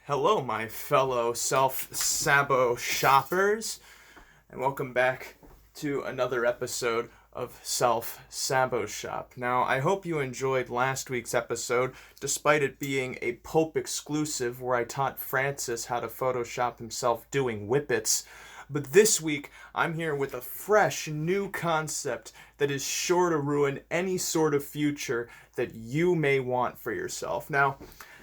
Hello, my fellow self-sabo shoppers, and welcome back to another episode of Self-Sabo Shop. Now, I hope you enjoyed last week's episode, despite it being a Pope exclusive where I taught Francis how to Photoshop himself doing whippets. But this week, I'm here with a fresh, new concept that is sure to ruin any sort of future that you may want for yourself. Now,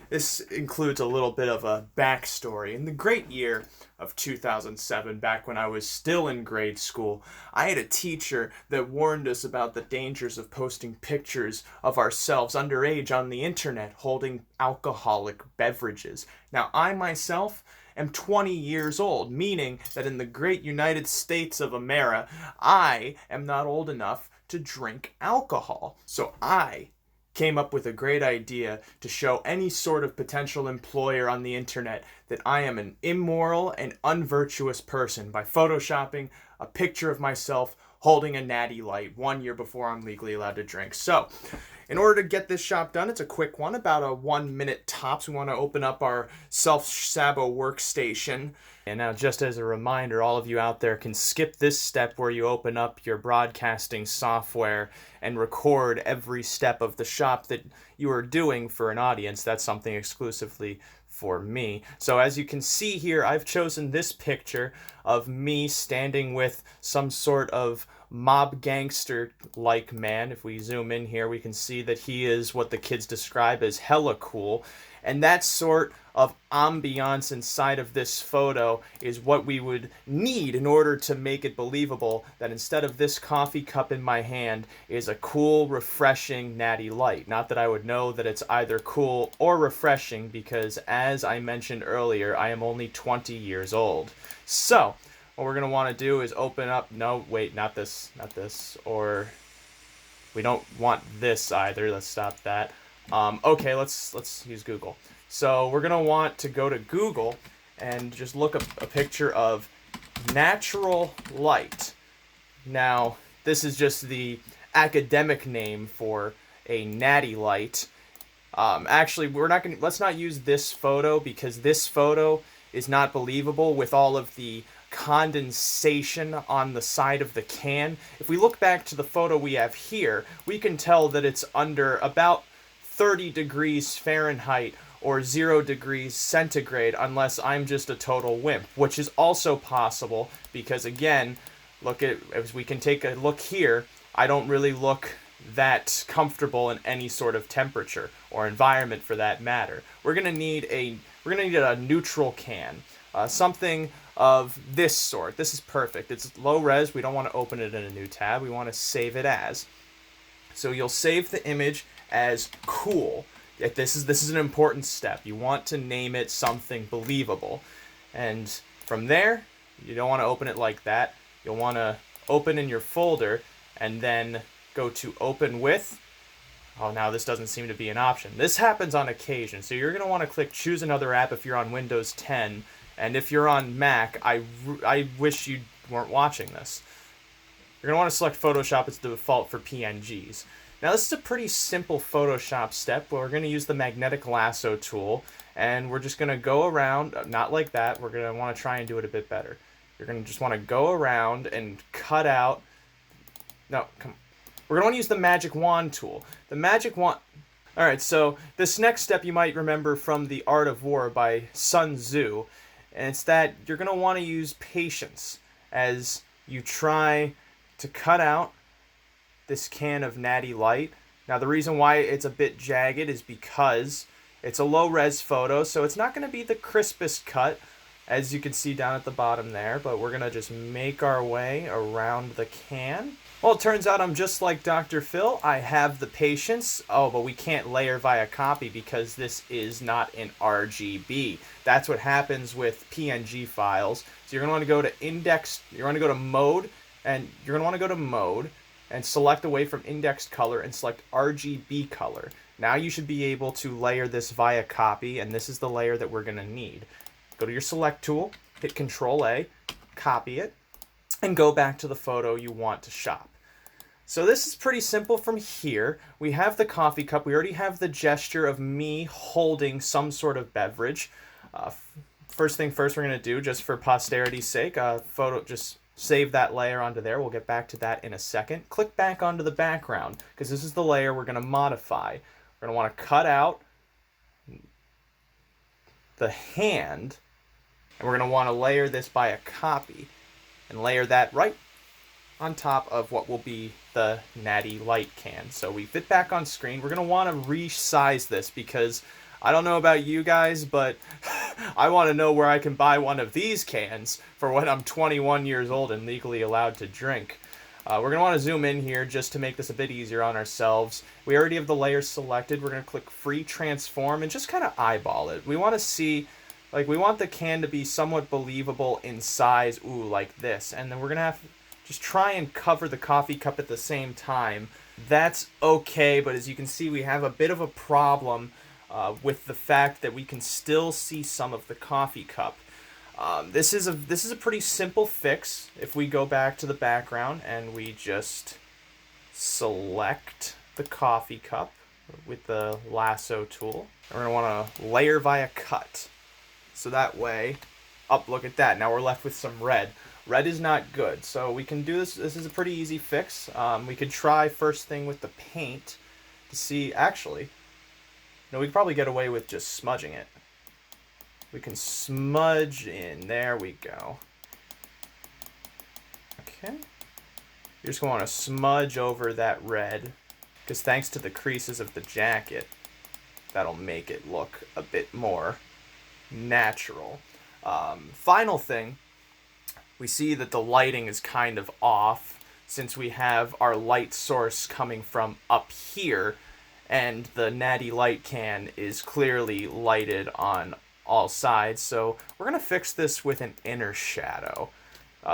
this includes a little bit of a backstory. In the great year of 2007, back when I was still in grade school, I had a teacher that warned us about the dangers of posting pictures of ourselves underage on the internet holding alcoholic beverages. Now, I myself am 20 years old, meaning that in the great United States of America, I am not old enough to drink alcohol. So I came up with a great idea to show any sort of potential employer on the internet that I am an immoral and unvirtuous person by photoshopping a picture of myself holding a natty light 1 year before I'm legally allowed to drink. So, in order to get this shop done, it's a quick one, about a 1 minute tops. We want to open up our Self-Sabo workstation. And now, just as a reminder, all of you out there can skip this step where you open up your broadcasting software and record every step of the shop that you are doing for an audience. That's something exclusively for me. So as you can see here, I've chosen this picture of me standing with some sort of mob gangster-like man. If we zoom in here, we can see that he is what the kids describe as hella cool. And that sort of ambiance inside of this photo is what we would need in order to make it believable that instead of this coffee cup in my hand is a cool, refreshing natty light. Not that I would know that it's either cool or refreshing because, as I mentioned earlier, I am only 20 years old. So, what we're going to want to do is open up... No, wait, not this, or... We don't want this either. Let's stop that. Okay, let's use Google. So we're gonna want to go to Google and just look up a picture of natural light. Now, this is just the academic name for a natty light. Actually, let's not use this photo because this photo is not believable with all of the condensation on the side of the can. If we look back to the photo we have here, we can tell that it's under about 30 degrees Fahrenheit or 0 degrees centigrade unless I'm just a total wimp, which is also possible because, again, as we can take a look here, I don't really look that comfortable in any sort of temperature or environment for that matter. We're gonna need a neutral can, something of this sort. This is perfect. It's low res. We don't want to open it in a new tab. We want to save it as. So you'll save the image as cool. This is an important step. You want to name it something believable. And from there, you don't want to open it like that. You'll want to open in your folder and then go to open with. Oh, now this doesn't seem to be an option. This happens on occasion. So you're going to want to click choose another app if you're on Windows 10. And if you're on Mac, I wish you weren't watching this. You're going to want to select Photoshop as the default for PNGs. Now this is a pretty simple Photoshop step where we're going to use the magnetic lasso tool and we're just going to go around, not like that, we're going to want to try and do it a bit better. You're going to just want to go around and cut out, no, come, we're going to want to use the magic wand tool. The magic wand, alright, so this next step you might remember from The Art of War by Sun Tzu, and it's that you're going to want to use patience as you try to cut out this can of natty light. Now the reason why it's a bit jagged is because it's a low res photo, so it's not going to be the crispest cut, as you can see down at the bottom there, but we're going to just make our way around the can. Well, it turns out I'm just like Dr. Phil. I have the patience. Oh, but we can't layer via copy because this is not an RGB. That's what happens with PNG files. So you're going to want to go to index, you're going to go to mode, and you're going to want to go to mode and select away from indexed color and select RGB color. Now you should be able to layer this via copy, and this is the layer that we're going to need. Go to your select tool, hit Control A, copy it, and go back to the photo you want to shop. So this is pretty simple from here. We have the coffee cup. We already have the gesture of me holding some sort of beverage. First thing first, we're going to do, just for posterity's sake, just save that layer onto there. We'll get back to that in a second. Click back onto the background, because this is the layer we're going to modify. We're going to want to cut out the hand, and we're going to want to layer this by a copy, and layer that right on top of what will be the Natty Light can. So we fit back on screen. We're going to want to resize this, because I don't know about you guys, but I want to know where I can buy one of these cans for when I'm 21 years old and legally allowed to drink. We're going to want to zoom in here just to make this a bit easier on ourselves. We already have the layers selected. We're going to click Free Transform and just kind of eyeball it. We want to see, like, we want the can to be somewhat believable in size, like this. And then we're going to have to just try and cover the coffee cup at the same time. That's okay, but as you can see, we have a bit of a problem with the fact that we can still see some of the coffee cup. This is a pretty simple fix. If we go back to the background and we just select the coffee cup with the lasso tool, and we're going to want to layer via cut. So that way, look at that. Now we're left with some red. Red is not good, so we can do this. This is a pretty easy fix. We could try first thing with the paint to see, actually, no, we could probably get away with just smudging it. We can smudge in. There we go. Okay. You're just going to want to smudge over that red, because thanks to the creases of the jacket, that'll make it look a bit more natural. Final thing, we see that the lighting is kind of off, since we have our light source coming from up here, and the Natty Light can is clearly lighted on all sides. So we're going to fix this with an inner shadow.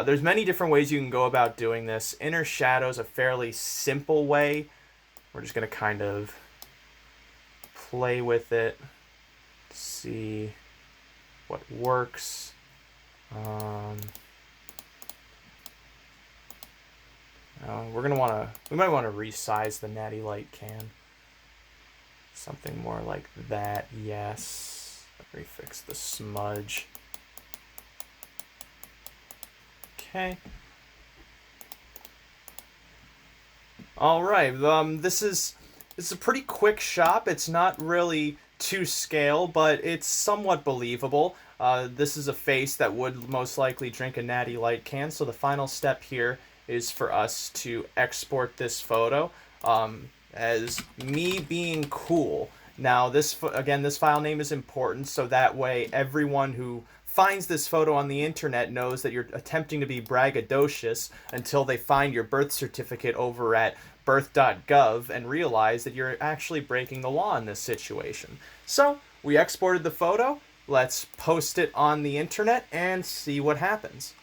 There's many different ways you can go about doing this. Inner shadow is a fairly simple way. We're just going to kind of play with it, see what works. We might want to resize the Natty Light can. Something more like that, yes. Refix the smudge. Okay. All right. This is a pretty quick shop. It's not really to scale, but it's somewhat believable. This is a face that would most likely drink a Natty Light can. So the final step here is for us to export this photo as me being cool. Now, this file name is important, so that way everyone who finds this photo on the internet knows that you're attempting to be braggadocious until they find your birth certificate over at birth.gov and realize that you're actually breaking the law in this situation. So, we exported the photo. Let's post it on the internet and see what happens.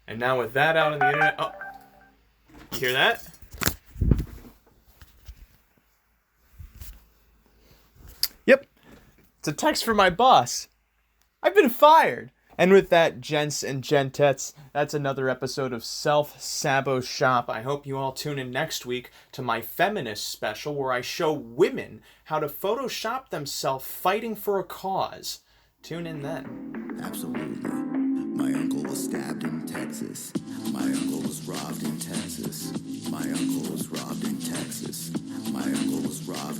And now with that out on the internet... Oh, you hear that? Yep, it's a text from my boss. I've been fired. And with that, gents and gentettes, that's another episode of Self-Sabo Shop. I hope you all tune in next week to my feminist special where I show women how to Photoshop themselves fighting for a cause. Tune in then. Absolutely. My uncle was stabbed in Texas. My uncle was robbed in Texas. My uncle was robbed in Texas. My uncle was robbed